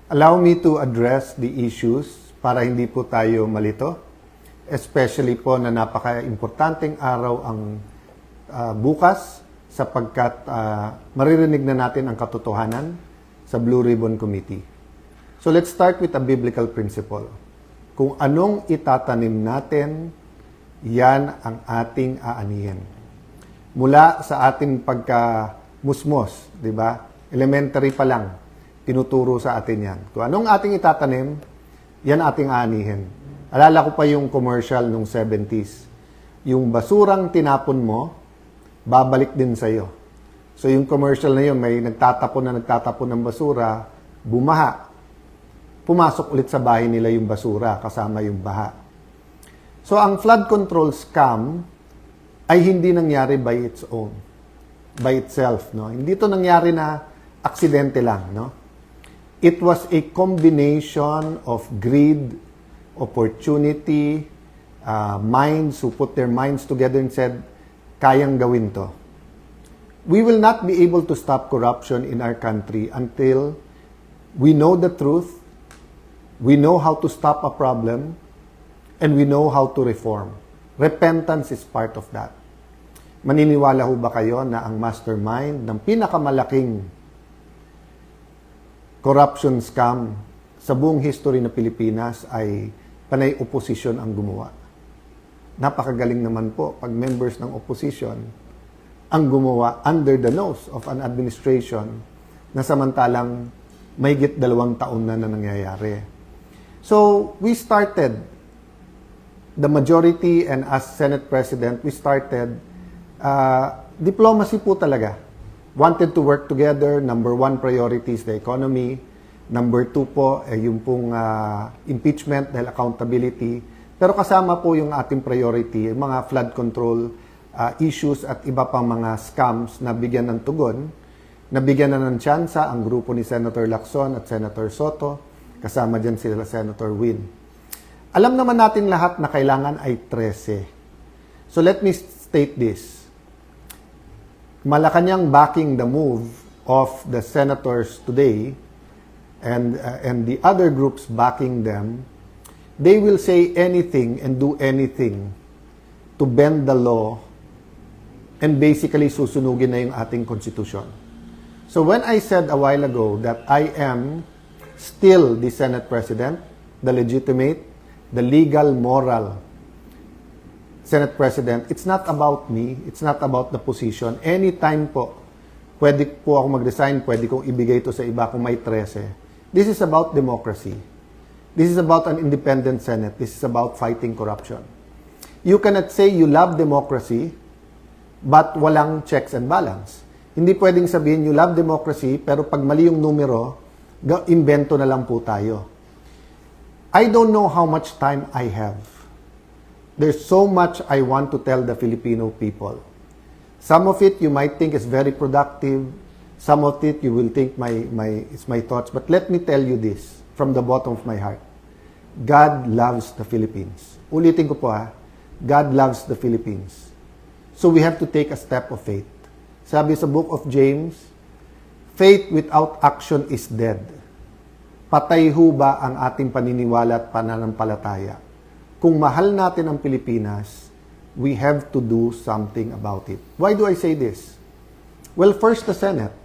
Allow me to address the issues para hindi po tayo malito, especially po na napaka-importanteng araw ang bukas sapagkat maririnig na natin ang katotohanan sa Blue Ribbon Committee. So let's start with a biblical principle. Kung anong itatanim natin, yan ang ating aanihin. Mula sa ating pagka-musmos, di ba? Elementary pa lang, tinuturo sa atin yan. Kung anong ating itatanim, yan ating aanihin. Alala ko pa yung commercial nung 70s. Yung basurang tinapon mo, babalik din sa'yo. So yung commercial na yun, may nagtatapon ng basura, bumaha. Pumasok ulit sa bahay nila yung basura kasama yung baha. So ang flood control scam ay hindi nangyari by its own, by itself. No? Hindi ito nangyari na aksidente lang. No? It was a combination of greed, opportunity, minds who put their minds together and said, kayang gawin to. We will not be able to stop corruption in our country until we know the truth, we know how to stop a problem, and we know how to reform. Repentance is part of that. Maniniwala ho ba kayo na ang mastermind ng pinakamalaking corruption scam sa buong history ng Pilipinas ay panay oposisyon ang gumawa? Napakagaling naman po pag members ng opposition ang gumawa under the nose of an administration na samantalang mahigit 2 taon na nangyayari. So, we started, the majority and as Senate President, we started diplomacy po talaga. Wanted to work together. Number 1 priority is the economy. Number 2 po, yung pong impeachment dahil accountability. Pero kasama po yung ating priority, yung mga flood control issues at iba pang mga scams na bigyan ng tugon. Nabigyan na ng tsansa ang grupo ni Senator Lacson at Senator Soto. Kasama dyan sila Senator Win. Alam naman natin lahat na kailangan ay 13. So let me state this. Malacanang backing the move of the senators today and the other groups backing them, they will say anything and do anything to bend the law and basically susunugin na yung ating konstitusyon. So when I said a while ago that I am still the Senate President, the legitimate, the legal, moral Senate President, it's not about me, it's not about the position. Anytime po, pwede po ako mag-resign, pwede kong ibigay ito sa iba kung may 13. This is about democracy. This is about an independent Senate. This is about fighting corruption. You cannot say you love democracy, but walang checks and balance. Hindi pwedeng sabihin you love democracy, pero pag mali yung numero, invento na lang po tayo. I don't know how much time I have. There's so much I want to tell the Filipino people. Some of it you might think is very productive. Some of it you will think it's my thoughts. But let me tell you this from the bottom of my heart. God loves the Philippines. Ulitin ko po God loves the Philippines. So we have to take a step of faith. Sabi sa book of James, faith without action is dead. Patay ho ba ang ating paniniwala at pananampalataya? Kung mahal natin ang Pilipinas, we have to do something about it. Why do I say this? Well, first the Senate.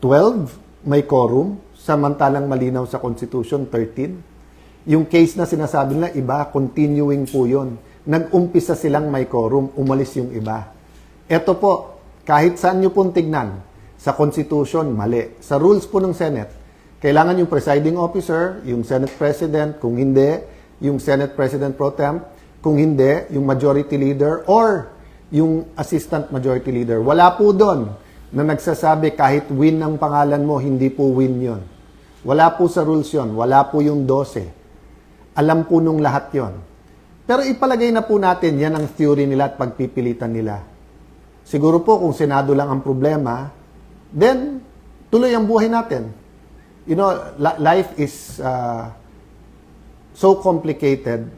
12, may quorum, samantalang malinaw sa Constitution, 13. Yung case na sinasabi nila, iba, continuing po yun. Nag-umpisa silang may quorum, umalis yung iba. Ito po, kahit saan nyo pong tignan, sa Constitution, mali. Sa rules po ng Senate, kailangan yung presiding officer, yung Senate President, kung hindi, yung Senate President Pro Tem, kung hindi, yung Majority Leader or yung Assistant Majority Leader. Wala po doon na nagsasabi kahit win ang pangalan mo, hindi po win yon. Wala po sa rules yon. Wala po yung 12. Alam po nung lahat yon. Pero ipalagay na po natin, yan ang theory nila at pagpipilitan nila. Siguro po kung Senado lang ang problema, then tuloy ang buhay natin. You know, life is so complicated,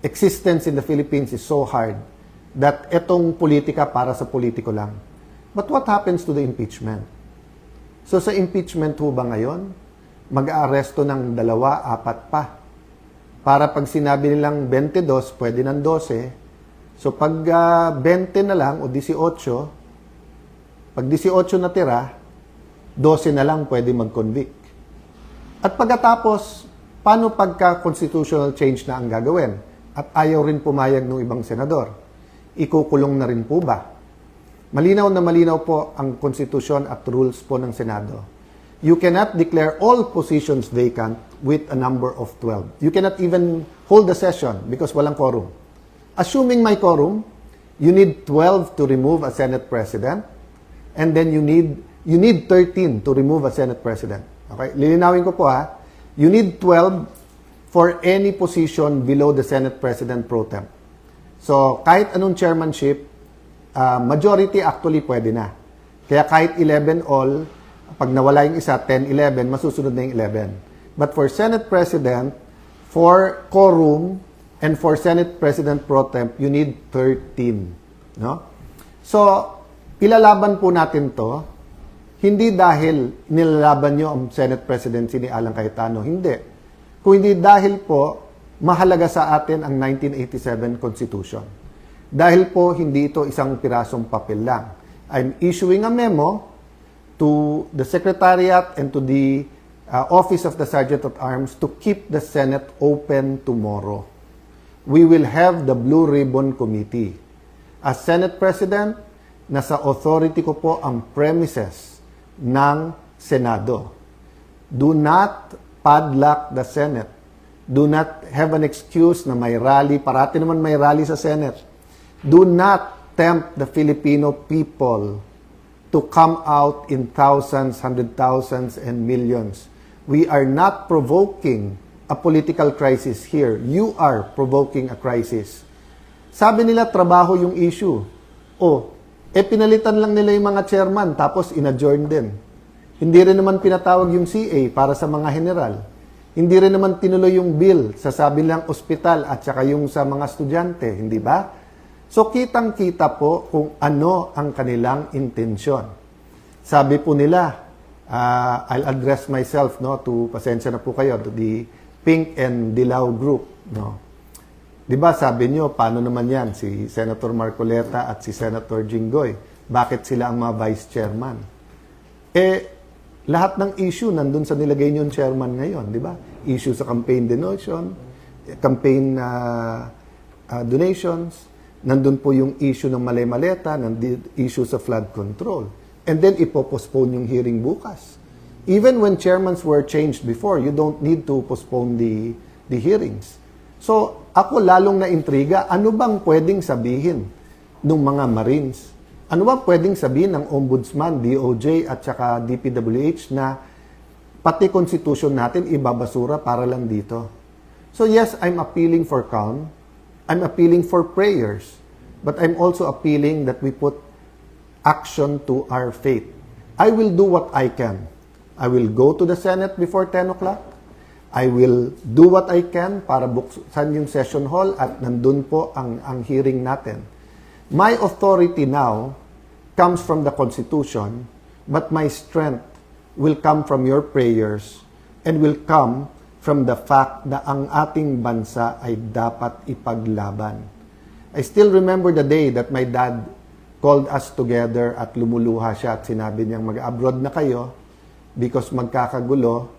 existence in the Philippines is so hard that etong politika para sa politiko lang. But what happens to the impeachment? So sa impeachment ho ba ngayon, mag-aaresto ng 2, 4 pa. Para pag sinabi nilang 22, pwede ng 12. So pag 20 na lang o 18, pag 18 na tira, 12 na lang pwede mag-convict. At pagkatapos, paano pagka constitutional change na ang gagawin? At ayaw rin pumayag ng ibang senador. Ikukulong na rin po ba? Malinaw na malinaw po ang konstitusyon at rules po ng Senado. You cannot declare all positions vacant with a number of 12. You cannot even hold a session because walang quorum. Assuming may quorum, you need 12 to remove a Senate President, and then you need 13 to remove a Senate President. Okay? Lilinawin ko po ha. You need 12 for any position below the Senate President pro tem. So, kahit anong chairmanship, majority actually pwede na. Kaya kahit 11 all, pag nawala yung isa, 10, 11, masusunod na yung 11. But for Senate President, for quorum, and for Senate President pro tem, you need 13. No? So, ilalaban po natin to, hindi dahil nilalaban nyo ang Senate Presidency ni Alan Cayetano. Hindi. Kung hindi dahil po, mahalaga sa atin ang 1987 Constitution. Dahil po, hindi ito isang pirasong papel lang. I'm issuing a memo to the Secretariat and to the Office of the Sergeant at Arms to keep the Senate open tomorrow. We will have the Blue Ribbon Committee. As Senate President, nasa authority ko po ang premises ng Senado. Do not padlock the Senate. Do not have an excuse na may rally. Parati naman may rally sa Senate. Do not tempt the Filipino people to come out in thousands, hundred thousands, and millions. We are not provoking a political crisis here. You are provoking a crisis. Sabi nila, trabaho yung issue. Pinalitan lang nila yung mga chairman, tapos in-adjourn din. Hindi rin naman pinatawag yung CA para sa mga general. Hindi rin naman tinuloy yung bill sa sabi lang ospital at saka yung sa mga estudyante, hindi ba? So, kitang-kita po kung ano ang kanilang intensyon. Sabi po nila, I'll address myself to, pasensya na po kayo, to the Pink and Dilaw group. No? Di ba sabi nyo, paano naman yan, si Senator Marcoleta at si Senator Jinggoy? Bakit sila ang mga vice chairman? Lahat ng issue nandun sa nilagay nyo yung chairman ngayon, di ba? Issue sa campaign donation, campaign donations, nandun po yung issue ng malay-maleta, nandun issue sa flood control. And then, ipopostpone yung hearing bukas. Even when chairmans were changed before, you don't need to postpone the hearings. So, ako lalong na-intriga, ano bang pwedeng sabihin ng mga Marines? Ano bang pwedeng sabihin ng Ombudsman, DOJ at saka DPWH na pati Constitution natin ibabasura para lang dito? So yes, I'm appealing for calm. I'm appealing for prayers. But I'm also appealing that we put action to our faith. I will do what I can. I will go to the Senate before 10 o'clock. I will do what I can para buksan yung session hall at nandun po ang hearing natin. My authority now comes from the Constitution, but my strength will come from your prayers and will come from the fact na ang ating bansa ay dapat ipaglaban. I still remember the day that my dad called us together at lumuluha siya at sinabi niyang mag-abroad na kayo because magkakagulo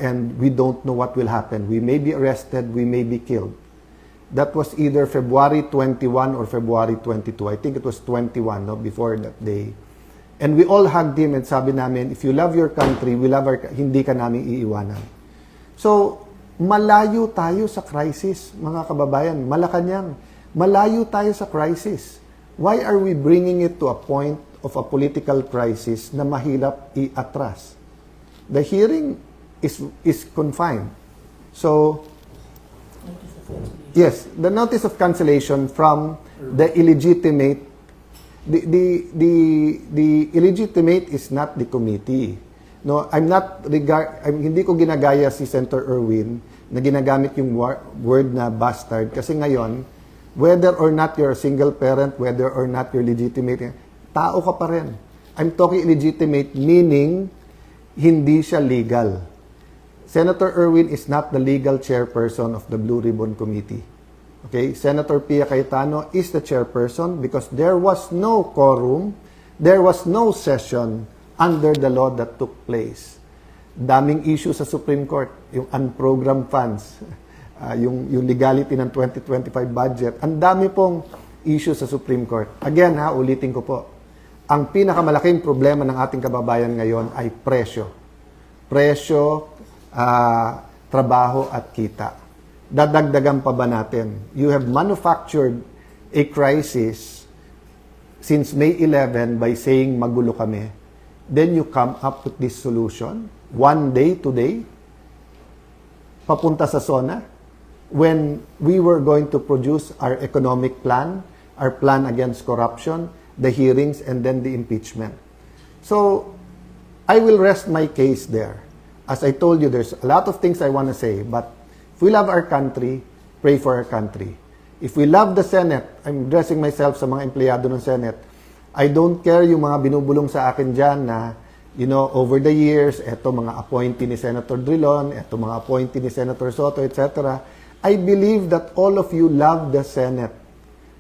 and we don't know what will happen. We may be arrested, we may be killed. That was either February 21 or February 22. I think it was 21 before that day. And we all hugged him and sabi namin, if you love your country, we love our hindi ka namin iiwanan. So, malayo tayo sa crisis, mga kababayan. Malacanang, malayo tayo sa crisis. Why are we bringing it to a point of a political crisis na mahirap i-atras? The hearing is confined. So, yes, the notice of cancellation from the illegitimate, the illegitimate is not the committee. No, hindi ko ginagaya si Senator Erwin na ginagamit yung word na bastard kasi ngayon, whether or not you're a single parent, whether or not you're legitimate, tao ka pa rin. I'm talking illegitimate meaning hindi siya legal. Senator Erwin is not the legal chairperson of the Blue Ribbon Committee. Okay, Senator Pia Cayetano is the chairperson because there was no quorum, there was no session under the law that took place. Daming issue sa Supreme Court, yung unprogrammed funds, yung legality ng 2025 budget. Ang dami pong issue sa Supreme Court. Again, ulitin ko po. Ang pinakamalaking problema ng ating kababayan ngayon ay presyo. Presyo, trabaho at kita. Dadagdagan pa ba natin? You have manufactured a crisis since May 11 by saying magulo kami. Then you come up with this solution. One day today, papunta sa SONA, when we were going to produce our economic plan, our plan against corruption, the hearings, and then the impeachment. So, I will rest my case there. As I told you, there's a lot of things I want to say, but if we love our country, pray for our country. If we love the Senate, I'm addressing myself sa mga empleyado ng Senate, I don't care yung mga binubulong sa akin dyan na, over the years, eto mga appointee ni Senator Drilon, eto mga appointee ni Senator Soto, etc. I believe that all of you love the Senate.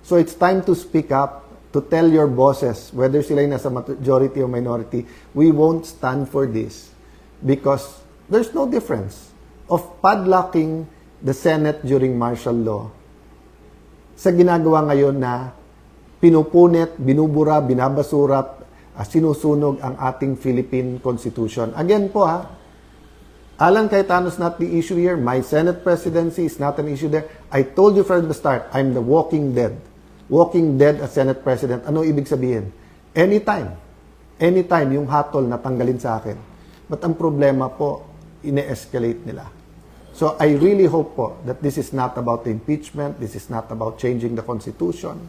So it's time to speak up, to tell your bosses, whether sila yung nasa majority or minority, we won't stand for this because there's no difference of padlocking the Senate during martial law sa ginagawa ngayon na pinupunit, binubura, binabasura, sinusunog ang ating Philippine Constitution. Again po Alan Cayetano is not the issue here. My Senate presidency is not an issue there. I told you from the start, I'm the walking dead. Walking dead as Senate President. Ano ibig sabihin? Anytime yung hatol na tanggalin sa akin. But ang problema po, ine-escalate nila. So I really hope po that this is not about the impeachment, this is not about changing the Constitution.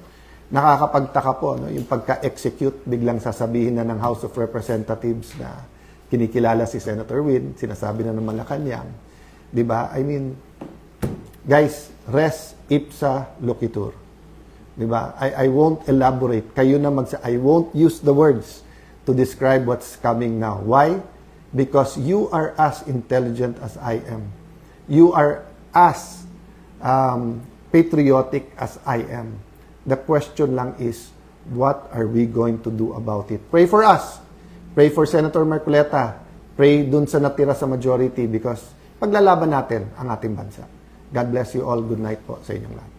Nakakapagtaka po, yung pagka-execute, biglang sasabihin na ng House of Representatives na kinikilala si Senator Win, sinasabi na ng Malacanang. Diba? I mean, guys, res ipsa loquitur. Diba? I won't elaborate. Kayo na I won't use the words to describe what's coming now. Why? Because you are as intelligent as I am. You are as patriotic as I am. The question lang is, what are we going to do about it? Pray for us. Pray for Senator Marcoleta. Pray dun sa natira sa majority because paglalaban natin ang ating bansa. God bless you all. Good night po sa inyong lahat.